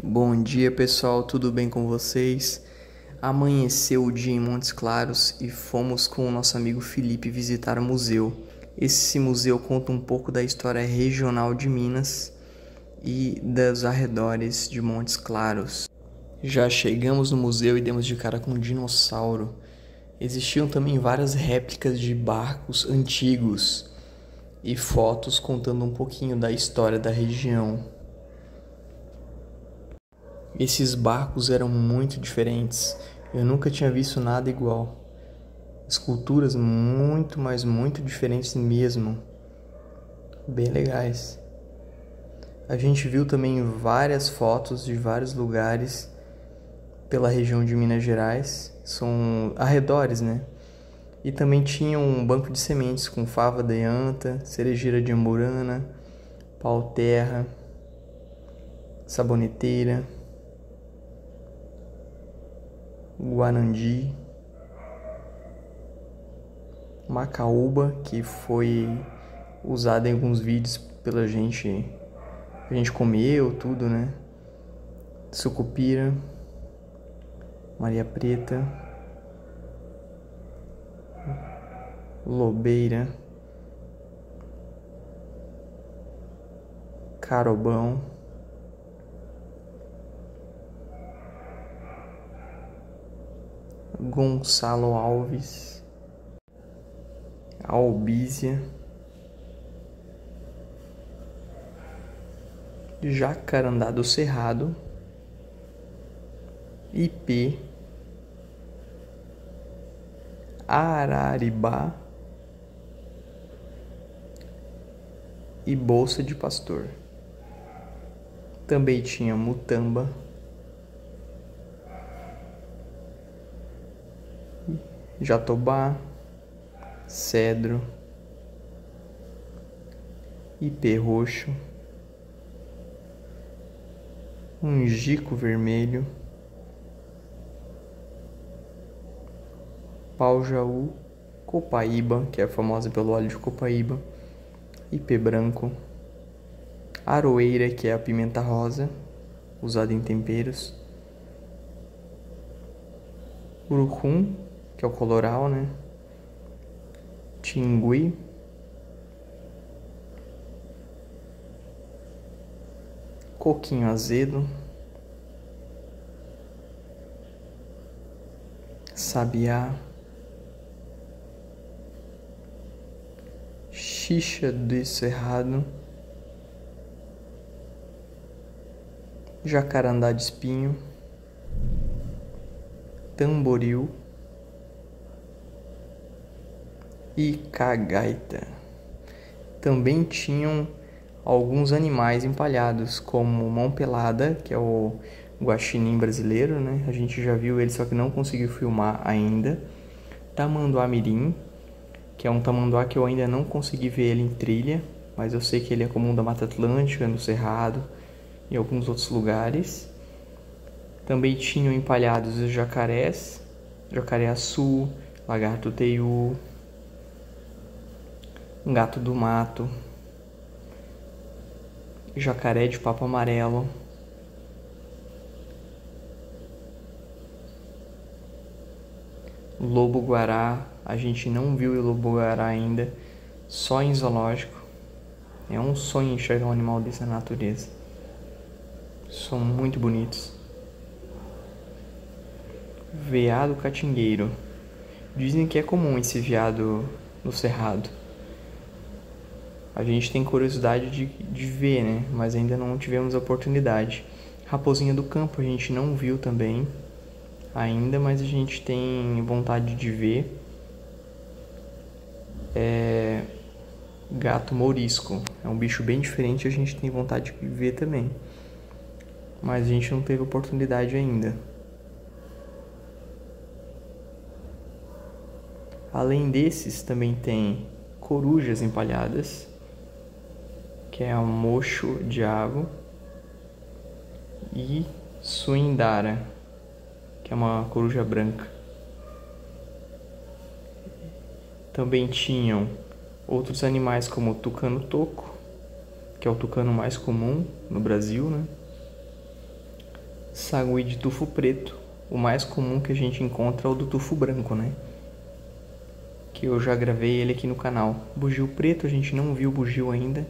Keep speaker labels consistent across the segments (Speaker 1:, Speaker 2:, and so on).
Speaker 1: Bom dia, pessoal, tudo bem com vocês? Amanheceu o dia em Montes Claros e fomos com o nosso amigo Felipe visitar o museu. Esse museu conta um pouco da história regional de Minas e dos arredores de Montes Claros. Já chegamos no museu e demos de cara com um dinossauro. Existiam também várias réplicas de barcos antigos e fotos contando um pouquinho da história da região. Esses barcos eram muito diferentes. Eu nunca tinha visto nada igual. Esculturas muito, mas muito diferentes mesmo. Bem legais. A gente viu também várias fotos de vários lugares pela região de Minas Gerais. São arredores, né? E também tinha um banco de sementes com fava de anta, cerejeira de amburana, pau-terra, saboneteira, guanandi, macaúba, que foi usada em alguns vídeos pela gente, a gente comeu tudo, né? Sucupira, Maria Preta, lobeira, carobão, Gonçalo Alves, albízia, jacarandá do cerrado, ipê, araribá e bolsa de pastor. Também tinha mutamba, jatobá, cedro, ipê roxo, angico vermelho, pau-jaú, copaíba, que é famosa pelo óleo de copaíba, ipê branco, aroeira, que é a pimenta rosa, usada em temperos, urucum, que é o coloral, né? Tingui, coquinho azedo, sabiá, xixa do cerrado, jacarandá de espinho, tamboril e cagaita. Também tinham alguns animais empalhados, como mão pelada, que é o guaxinim brasileiro, né? A gente já viu ele, só que não conseguiu filmar ainda. Tamanduá mirim, que é um tamanduá que eu ainda não consegui ver ele em trilha, mas eu sei que ele é comum da Mata Atlântica, no Cerrado e alguns outros lugares. Também tinham empalhados os jacarés, jacaré-açu, lagarto-teiu, gato do mato, jacaré de papo amarelo, lobo-guará. A gente não viu o lobo-guará ainda, só em zoológico. É um sonho enxergar um animal desse na natureza. São muito bonitos. Veado catingueiro. Dizem que é comum esse veado no cerrado. A gente tem curiosidade de ver, né? Mas ainda não tivemos a oportunidade. Raposinha do campo a gente não viu também ainda, mas a gente tem vontade de ver. Gato mourisco. É um bicho bem diferente e a gente tem vontade de ver também. Mas a gente não teve oportunidade ainda. Além desses, também tem corujas empalhadas, que é o mocho-diabo, e suindara, que é uma coruja branca. Também tinham outros animais como o tucano-toco, que é o tucano mais comum no Brasil, né? Sagui de tufo preto. O mais comum que a gente encontra é o do tufo branco, né? Que eu já gravei ele aqui no canal. Bugio preto a gente não viu bugio ainda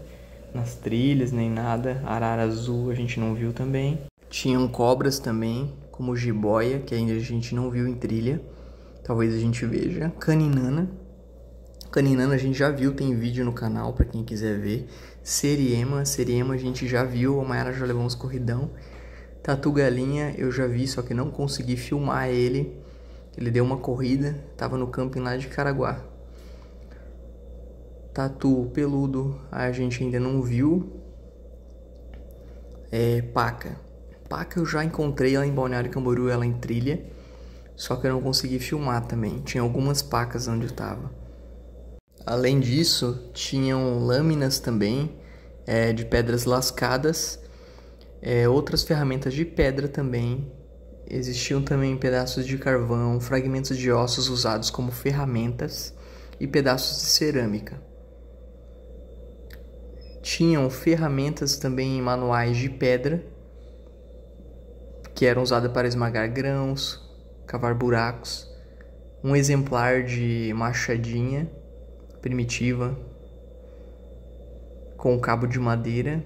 Speaker 1: nas trilhas nem nada. Arara azul a gente não viu também. Tinham cobras também, como jiboia, que ainda a gente não viu em trilha. Talvez a gente veja. Caninana. Caninana a gente já viu, tem vídeo no canal pra quem quiser ver. Seriema a gente já viu, a Mayara já levou uns corridão. Tatu galinha eu já vi, só que não consegui filmar ele. Ele deu uma corrida, tava no camping lá de Caraguá. Tatu peludo a gente ainda não viu. Paca. Paca eu já encontrei ela em Balneário Camboriú, ela em trilha. Só que eu não consegui filmar também. Tinha algumas pacas onde eu tava. Além disso, tinham lâminas também de pedras lascadas. Outras ferramentas de pedra também. Existiam também pedaços de carvão, fragmentos de ossos usados como ferramentas e pedaços de cerâmica. Tinham ferramentas também manuais de pedra, que eram usadas para esmagar grãos, cavar buracos. Um exemplar de machadinha primitiva, com cabo de madeira,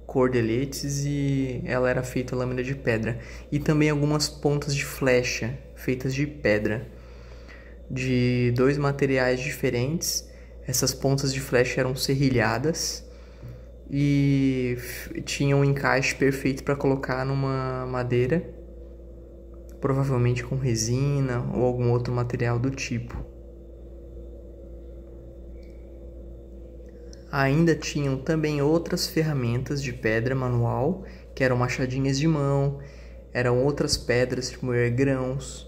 Speaker 1: cordeletes, e ela era feita lâmina de pedra. E também algumas pontas de flecha feitas de pedra, de 2 materiais diferentes. Essas pontas de flecha eram serrilhadas e tinham um encaixe perfeito para colocar numa madeira, provavelmente com resina ou algum outro material do tipo. Ainda tinham também outras ferramentas de pedra manual, que eram machadinhas de mão, eram outras pedras de moer grãos.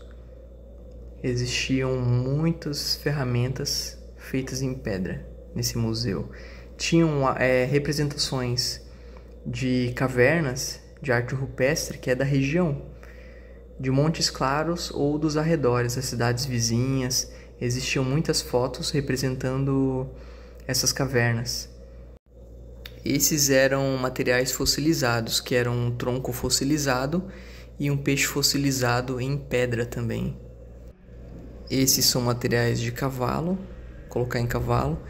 Speaker 1: Existiam muitas ferramentas feitas em pedra nesse museu. Tinham representações de cavernas de arte rupestre, que é da região, de Montes Claros ou dos arredores, das cidades vizinhas. Existiam muitas fotos representando essas cavernas. Esses eram materiais fossilizados, que eram um tronco fossilizado e um peixe fossilizado em pedra também. Esses são materiais de cavalo, colocar em cavalo.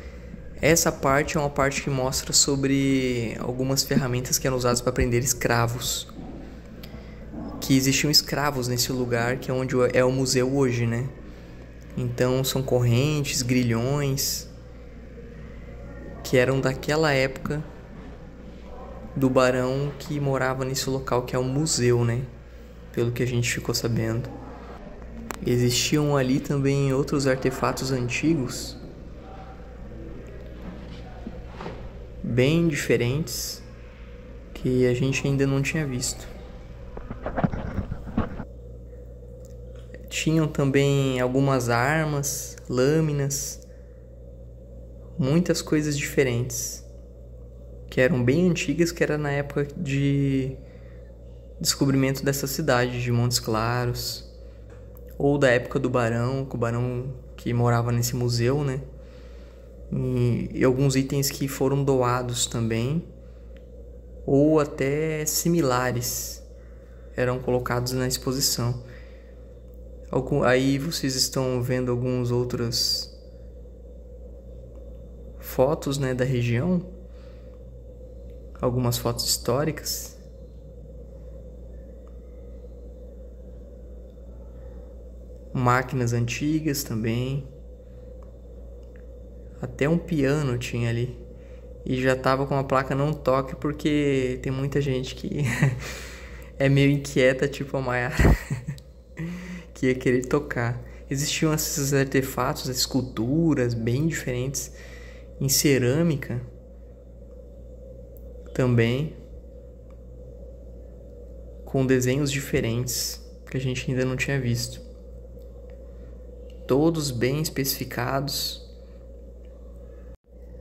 Speaker 1: Essa parte é uma parte que mostra sobre algumas ferramentas que eram usadas para prender escravos. Que existiam escravos nesse lugar, que é onde é o museu hoje, né? Então são correntes, grilhões, que eram daquela época do barão que morava nesse local, que é o museu, né? Pelo que a gente ficou sabendo. Existiam ali também outros artefatos antigos, bem diferentes, que a gente ainda não tinha visto. Tinham também algumas armas, lâminas, muitas coisas diferentes, que eram bem antigas, que era na época de descobrimento dessa cidade de Montes Claros, ou da época do barão, o barão que morava nesse museu, né? E alguns itens que foram doados também, ou até similares, eram colocados na exposição. Aí vocês estão vendo algumas outras fotos, né, da região, algumas fotos históricas. Máquinas antigas também. Até um piano tinha ali. E já tava com a placa não toque, porque tem muita gente que é meio inquieta, tipo a Mayara, que ia querer tocar. Existiam esses artefatos, esculturas bem diferentes em cerâmica também, com desenhos diferentes que a gente ainda não tinha visto. Todos bem especificados.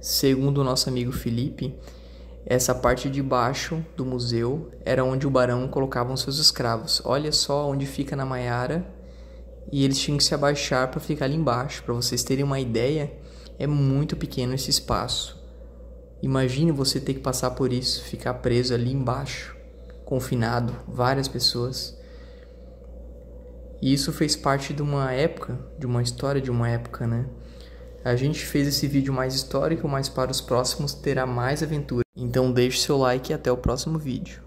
Speaker 1: Segundo o nosso amigo Felipe, essa parte de baixo do museu era onde o barão colocava seus escravos. Olha só onde fica na Mayara, e eles tinham que se abaixar para ficar ali embaixo. Para vocês terem uma ideia, é muito pequeno esse espaço. Imagine você ter que passar por isso, ficar preso ali embaixo. confinado, várias pessoas. E isso fez parte de uma época, de uma história de uma época, né? A gente fez esse vídeo mais histórico, mas para os próximos terá mais aventura. Então deixe seu like e até o próximo vídeo.